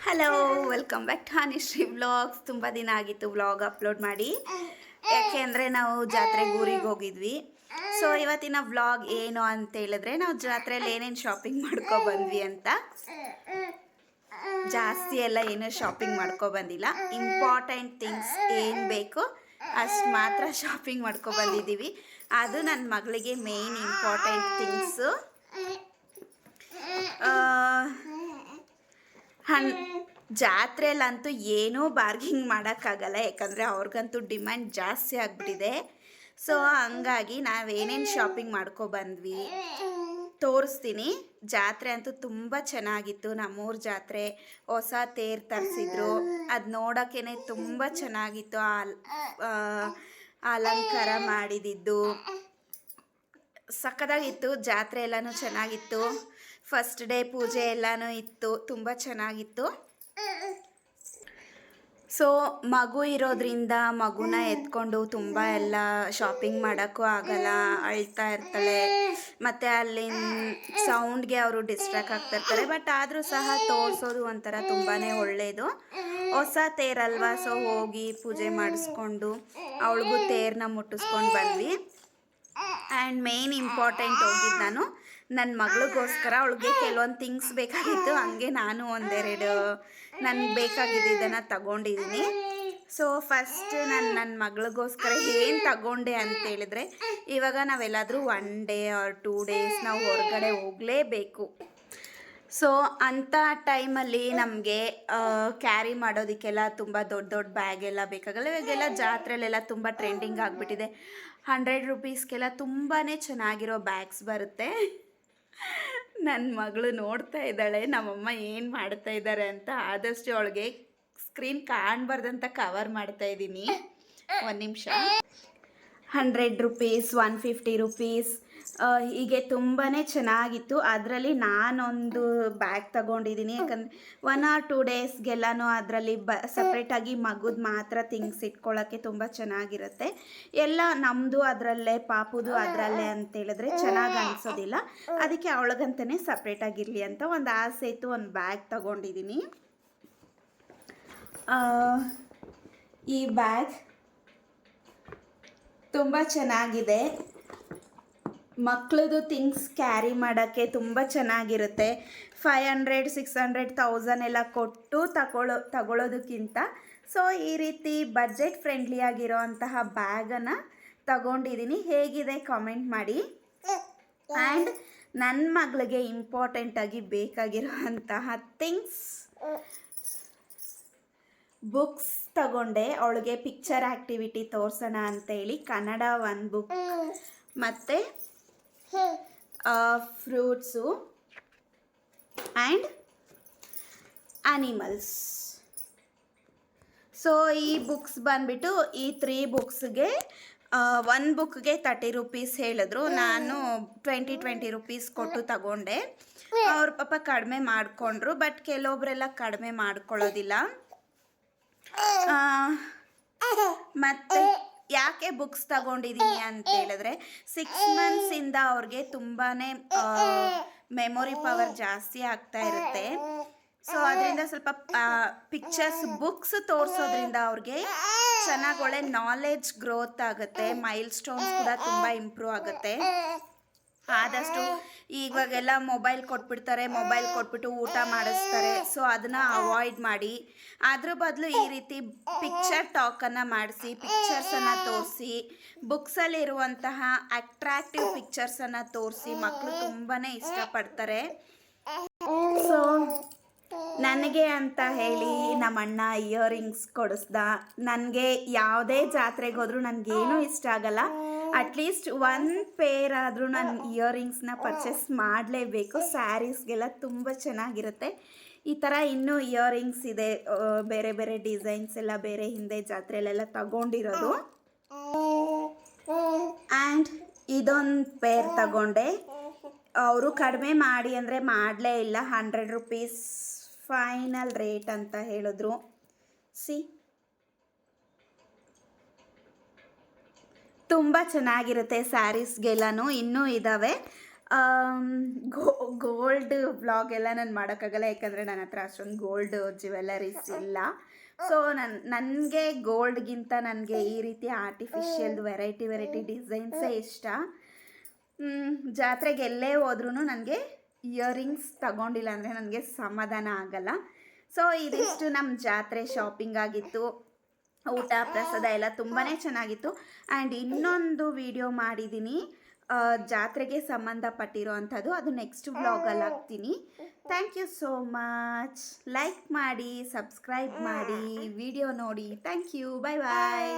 Hello, welcome back to Hanishree vlogs. ತುಂಬ ದಿನ ಆಗಿತ್ತು ವ್ಲಾಗ್ ಅಪ್ಲೋಡ್ ಮಾಡಿ. ಯಾಕೆ ಅಂದರೆ ನಾವು ಜಾತ್ರೆಗೆ ಊರಿಗೆ ಹೋಗಿದ್ವಿ. ಸೊ ಇವತ್ತಿನ ವ್ಲಾಗ್ ಏನು ಅಂತ ಹೇಳಿದ್ರೆ, ನಾವು ಜಾತ್ರೆಯಲ್ಲಿ ಏನೇನು ಶಾಪಿಂಗ್ ಬಂದ್ವಿ ಅಂತ. ಜಾಸ್ತಿ ಎಲ್ಲ ಏನೂ ಶಾಪಿಂಗ್ ಬಂದಿಲ್ಲ. ಇಂಪಾರ್ಟೆಂಟ್ ಥಿಂಗ್ಸ್ ಏನು ಬೇಕು ಅಷ್ಟು ಮಾತ್ರ ಶಾಪಿಂಗ್ ಬಂದಿದ್ದೀವಿ. ಅದು ನನ್ನ ಮಗಳಿಗೆ ಮೇನ್ ಇಂಪಾರ್ಟೆಂಟ್ ಥಿಂಗ್ಸು. ಜಾತ್ರೆಯಲ್ಲಂತೂ ಏನೂ ಬಾರ್ಗಿಂಗ್ ಮಾಡೋಕ್ಕಾಗಲ್ಲ, ಯಾಕಂದರೆ ಅವ್ರಿಗಂತೂ ಡಿಮ್ಯಾಂಡ್ ಜಾಸ್ತಿ ಆಗಿಬಿಟ್ಟಿದೆ. ಸೊ ಹಂಗಾಗಿ ನಾವೇನೇನು ಶಾಪಿಂಗ್ ಬಂದ್ವಿ ತೋರಿಸ್ತೀನಿ. ಜಾತ್ರೆ ಅಂತೂ ತುಂಬ ಚೆನ್ನಾಗಿತ್ತು. ನಮ್ಮೂರ ಜಾತ್ರೆ ಹೊಸ ತೇರು ತರಿಸಿದ್ರು, ಅದು ನೋಡೋಕ್ಕೇ ತುಂಬ ಚೆನ್ನಾಗಿತ್ತು. ಅಲಂಕಾರ ಮಾಡಿದ್ದು ಸಕ್ಕತ್ತಾಗಿತ್ತು. ಜಾತ್ರೆ ಎಲ್ಲನೂ ಚೆನ್ನಾಗಿತ್ತು. ಫಸ್ಟ್ ಡೇ ಪೂಜೆ ಎಲ್ಲನೂ ಇತ್ತು, ತುಂಬ ಚೆನ್ನಾಗಿತ್ತು. ಸೊ ಮಗು ಇರೋದ್ರಿಂದ ಮಗುನ ಎತ್ಕೊಂಡು ತುಂಬ ಎಲ್ಲ ಶಾಪಿಂಗ್ ಮಾಡೋಕ್ಕೂ ಆಗಲ್ಲ, ಅಳ್ತಾ ಇರ್ತಾಳೆ. ಮತ್ತು ಅಲ್ಲಿನ ಸೌಂಡ್ಗೆ ಅವರು ಡಿಸ್ಟ್ರಾಕ್ಟ್ ಆಗ್ತಿರ್ತಾರೆ. ಬಟ್ ಆದರೂ ಸಹ ತೋರಿಸೋದು ಒಂಥರ ತುಂಬಾ ಒಳ್ಳೆಯದು. ಹೊಸ ತೇರಲ್ವಾ, ಸೊ ಹೋಗಿ ಪೂಜೆ ಮಾಡಿಸ್ಕೊಂಡು ಅವಳಿಗೂ ತೇರನ್ನ ಮುಟ್ಟಿಸ್ಕೊಂಡು ಬಂದ್ವಿ. ಆ್ಯಂಡ್ ಮೇನ್ ಇಂಪಾರ್ಟೆಂಟ್ ಹೋಗಿದ್ದು ನಾನು ನನ್ನ ಮಗಳಿಗೋಸ್ಕರ. ಅವಳಿಗೆ ಕೆಲವೊಂದು ಥಿಂಗ್ಸ್ ಬೇಕಾಗಿತ್ತು, ಹಂಗೆ ನಾನು ಒಂದೆರಡು ನನಗೆ ಬೇಕಾಗಿದ್ದನ್ನು ತಗೊಂಡಿದ್ದೀನಿ. ಸೊ ಫಸ್ಟ್ ನನ್ನ ಮಗಳಿಗೋಸ್ಕರ ಏನು ತಗೊಂಡೆ ಅಂತೇಳಿದ್ರೆ, ಇವಾಗ ನಾವೆಲ್ಲಾದರೂ 1 ಡೇ ಆರ್ 2 ಡೇಸ್ ನಾವು ಹೊರಗಡೆ ಹೋಗಲೇಬೇಕು. ಸೊ ಅಂಥ ಟೈಮಲ್ಲಿ ನಮಗೆ ಕ್ಯಾರಿ ಮಾಡೋದಕ್ಕೆಲ್ಲ ತುಂಬ ದೊಡ್ಡ ದೊಡ್ಡ ಬ್ಯಾಗ್ ಎಲ್ಲ ಬೇಕಾಗಲ್ಲ. ಇವಾಗೆಲ್ಲ ಜಾತ್ರೆಲೆಲ್ಲ ತುಂಬ ಟ್ರೆಂಡಿಂಗ್ ಆಗಿಬಿಟ್ಟಿದೆ. 100 ರುಪೀಸ್ಗೆಲ್ಲ ತುಂಬಾ ಚೆನ್ನಾಗಿರೋ ಬ್ಯಾಗ್ಸ್ ಬರುತ್ತೆ. ನನ್ನ ಮಗಳು ನೋಡ್ತಾ ಇದ್ದಾಳೆ ನಮ್ಮಮ್ಮ ಏನು ಮಾಡ್ತಾ ಇದ್ದಾರೆ ಅಂತ. ಆದಷ್ಟು ಅವಳಿಗೆ ಸ್ಕ್ರೀನ್ ಕಾಣಬಾರ್ದಂತ ಕವರ್ ಮಾಡ್ತಾ ಇದ್ದೀನಿ. 1 ನಿಮಿಷ. 100 ರುಪೀಸ್, 150 ರುಪೀಸ್ ಹೀಗೆ ತುಂಬಾ ಚೆನ್ನಾಗಿತ್ತು. ಅದರಲ್ಲಿ ನಾನೊಂದು ಬ್ಯಾಗ್ ತಗೊಂಡಿದ್ದೀನಿ, ಯಾಕಂದರೆ 1 ಆರ್ 2 ಡೇಸ್ಗೆಲ್ಲನೂ ಅದರಲ್ಲಿ ಸಪ್ರೇಟಾಗಿ ಮಗುದು ಮಾತ್ರ ಥಿಂಗ್ಸ್ ಇಟ್ಕೊಳ್ಳೋಕ್ಕೆ ತುಂಬ ಚೆನ್ನಾಗಿರುತ್ತೆ. ಎಲ್ಲ ನಮ್ಮದು ಅದರಲ್ಲೇ, ಪಾಪುದು ಅದರಲ್ಲೇ ಅಂತೇಳಿದ್ರೆ ಚೆನ್ನಾಗಿ ಅನಿಸೋದಿಲ್ಲ. ಅದಕ್ಕೆ ಅವಳಿಗಂತಲೇ ಸಪ್ರೇಟಾಗಿರಲಿ ಅಂತ ಒಂದು ಆಸೆ ಇತ್ತು, ಒಂದು ಬ್ಯಾಗ್ ತಗೊಂಡಿದ್ದೀನಿ. ಈ ಬ್ಯಾಗ್ ತುಂಬ ಚೆನ್ನಾಗಿದೆ. ಮಕ್ಕಳದು ಥಿಂಗ್ಸ್ ಕ್ಯಾರಿ ಮಾಡೋಕ್ಕೆ ತುಂಬ ಚೆನ್ನಾಗಿರುತ್ತೆ. 500, 600, 1000 ಎಲ್ಲ ಕೊಟ್ಟು ತಗೊಳ್ಳೋದಕ್ಕಿಂತ ಸೊ ಈ ರೀತಿ ಬಜೆಟ್ ಫ್ರೆಂಡ್ಲಿ ಆಗಿರೋ ಅಂತಹ ಬ್ಯಾಗನ್ನು ತಗೊಂಡಿದ್ದೀನಿ. ಹೇಗಿದೆ ಕಾಮೆಂಟ್ ಮಾಡಿ. ಆ್ಯಂಡ್ ನನ್ನ ಮಗಳಿಗೆ ಇಂಪಾರ್ಟೆಂಟಾಗಿ ಬೇಕಾಗಿರುವಂತಹ ಥಿಂಗ್ಸ್, ಬುಕ್ಸ್ ತಗೊಂಡೆ. ಅವಳಿಗೆ ಪಿಕ್ಚರ್ ಆ್ಯಕ್ಟಿವಿಟಿ ತೋರಿಸೋಣ ಅಂತೇಳಿ ಕನ್ನಡ 1 ಬುಕ್ ಮತ್ತು ಫ್ರೂಟ್ಸು ಆ್ಯಂಡ್ ಆ್ಯನಿಮಲ್ಸ್. ಸೊ ಈ ಬುಕ್ಸ್ ಬಂದುಬಿಟ್ಟು ಈ 3 ಬುಕ್ಸ್ಗೆ 1 ಬುಕ್ಗೆ 30 ರುಪೀಸ್ ಹೇಳಿದ್ರು. ನಾನು 20 ರುಪೀಸ್ ಕೊಟ್ಟು ತಗೊಂಡೆ. ಅವ್ರ ಪಾಪ ಕಡಿಮೆ ಮಾಡಿಕೊಂಡ್ರು, ಬಟ್ ಕೆಲವೊಬ್ಬರೆಲ್ಲ ಕಡಿಮೆ ಮಾಡ್ಕೊಳ್ಳೋದಿಲ್ಲ. ಮತ್ತು ಯಾಕೆ ಬುಕ್ಸ್ ತಗೊಂಡಿದ್ದೀನಿ ಅಂತ ಹೇಳಿದ್ರೆ, 6 ಮಂತ್ಸಿಂದ ಅವ್ರಿಗೆ ತುಂಬಾ ಮೆಮೊರಿ ಪವರ್ ಜಾಸ್ತಿ ಆಗ್ತಾ ಇರುತ್ತೆ. ಸೊ ಅದರಿಂದ ಸ್ವಲ್ಪ ಪಿಕ್ಚರ್ಸ್, ಬುಕ್ಸ್ ತೋರಿಸೋದ್ರಿಂದ ಅವ್ರಿಗೆ ಚೆನ್ನಾಗಿ ಒಳ್ಳೆ ನಾಲೆಡ್ಜ್ ಗ್ರೋತ್ ಆಗುತ್ತೆ. ಮೈಲ್ ಸ್ಟೋನ್ಸ್ ಕೂಡ ತುಂಬ ಇಂಪ್ರೂವ್ ಆಗುತ್ತೆ. ಆದಷ್ಟು ಇವಾಗೆಲ್ಲ ಮೊಬೈಲ್ ಕೊಟ್ಬಿಟ್ಟು ಊಟ ಮಾಡಿಸ್ತಾರೆ. ಸೊ ಅದನ್ನು ಅವಾಯ್ಡ್ ಮಾಡಿ, ಅದ್ರ ಬದಲು ಈ ರೀತಿ ಪಿಕ್ಚರ್ ಟಾಕನ್ನು ಮಾಡಿಸಿ, ಪಿಕ್ಚರ್ಸನ್ನು ತೋರಿಸಿ, ಬುಕ್ಸಲ್ಲಿರುವಂತಹ ಅಟ್ರಾಕ್ಟಿವ್ ಪಿಕ್ಚರ್ಸನ್ನು ತೋರಿಸಿ ಮಕ್ಕಳು ತುಂಬಾ ಇಷ್ಟಪಡ್ತಾರೆ. ಸೊ ನನಗೆ ಅಂತ ಹೇಳಿ ನಮ್ಮಣ್ಣ ಇಯರಿಂಗ್ಸ್ ಕೊಡಿಸ್ದ. ನನಗೆ ಯಾವುದೇ ಜಾತ್ರೆಗೆ ಹೋದರೂ ನನಗೇನೂ ಇಷ್ಟ ಆಗಲ್ಲ, ಅಟ್ಲೀಸ್ಟ್ 1 ಪೇರ್ ಆದರೂ ನಾನು ಇಯರಿಂಗ್ಸ್ನ ಪರ್ಚೇಸ್ ಮಾಡಲೇಬೇಕು. ಸ್ಯಾರೀಸ್ಗೆಲ್ಲ ತುಂಬ ಚೆನ್ನಾಗಿರುತ್ತೆ. ಈ ಥರ ಇನ್ನೂ ಇಯರಿಂಗ್ಸ್ ಇದೆ, ಬೇರೆ ಬೇರೆ ಡಿಸೈನ್ಸ್ ಎಲ್ಲ ಬೇರೆ ಹಿಂದೆ ಜಾತ್ರೆಯಲ್ಲೆಲ್ಲ ತಗೊಂಡಿರೋದು. ಆ್ಯಂಡ್ ಇದೊಂದು ಪೇರ್ ತಗೊಂಡೆ. ಅವರು ಕಡಿಮೆ ಮಾಡಿ ಅಂದರೆ ಮಾಡಲೇ ಇಲ್ಲ. 100 ರುಪೀಸ್ ಫೈನಲ್ ರೇಟ್ ಅಂತ ಹೇಳಿದ್ರು. ತುಂಬ ಚೆನ್ನಾಗಿರುತ್ತೆ ಸ್ಯಾರೀಸ್ಗೆಲ್ಲನೂ. ಇನ್ನೂ ಇದ್ದಾವೆ. ಗೋ ಗೋಲ್ಡ್ ವ್ಲಾಗ್ ಎಲ್ಲ ನಾನು ಮಾಡೋಕ್ಕಾಗಲ್ಲ, ಯಾಕಂದರೆ ನನ್ನ ಹತ್ರ ಅಷ್ಟೊಂದು ಗೋಲ್ಡ್ ಜ್ಯುವೆಲರೀಸ್ ಇಲ್ಲ. ಸೊ ನನಗೆ ಗೋಲ್ಡ್ಗಿಂತ ನನಗೆ ಈ ರೀತಿ ಆರ್ಟಿಫಿಷಿಯಲ್ದು ವೆರೈಟಿ ಡಿಸೈನ್ಸೇ ಇಷ್ಟ. ಜಾತ್ರೆಗೆ ಎಲ್ಲೇ ಹೋದ್ರೂ ನನಗೆ ಇಯರಿಂಗ್ಸ್ ತಗೊಂಡಿಲ್ಲ ಅಂದರೆ ನನಗೆ ಸಮಾಧಾನ ಆಗಲ್ಲ. ಸೊ ಇದಿಷ್ಟು ನಮ್ಮ ಜಾತ್ರೆ ಶಾಪಿಂಗ್ ಆಗಿತ್ತು. ಊಟ ಪ್ರಸಾದ ಎಲ್ಲ ತುಂಬಾ ಚೆನ್ನಾಗಿತ್ತು. ಆ್ಯಂಡ್ ಇನ್ನೊಂದು ವಿಡಿಯೋ ಮಾಡಿದ್ದೀನಿ ಜಾತ್ರೆಗೆ ಸಂಬಂಧಪಟ್ಟಿರೋ ಅಂಥದ್ದು, ಅದು ನೆಕ್ಸ್ಟ್ ವ್ಲಾಗಲ್ಲಿ ಹಾಕ್ತೀನಿ. Thank you so much. Like ಮಾಡಿ, ಸಬ್ಸ್ಕ್ರೈಬ್ ಮಾಡಿ, ವಿಡಿಯೋ ನೋಡಿ. Thank you. Bye bye.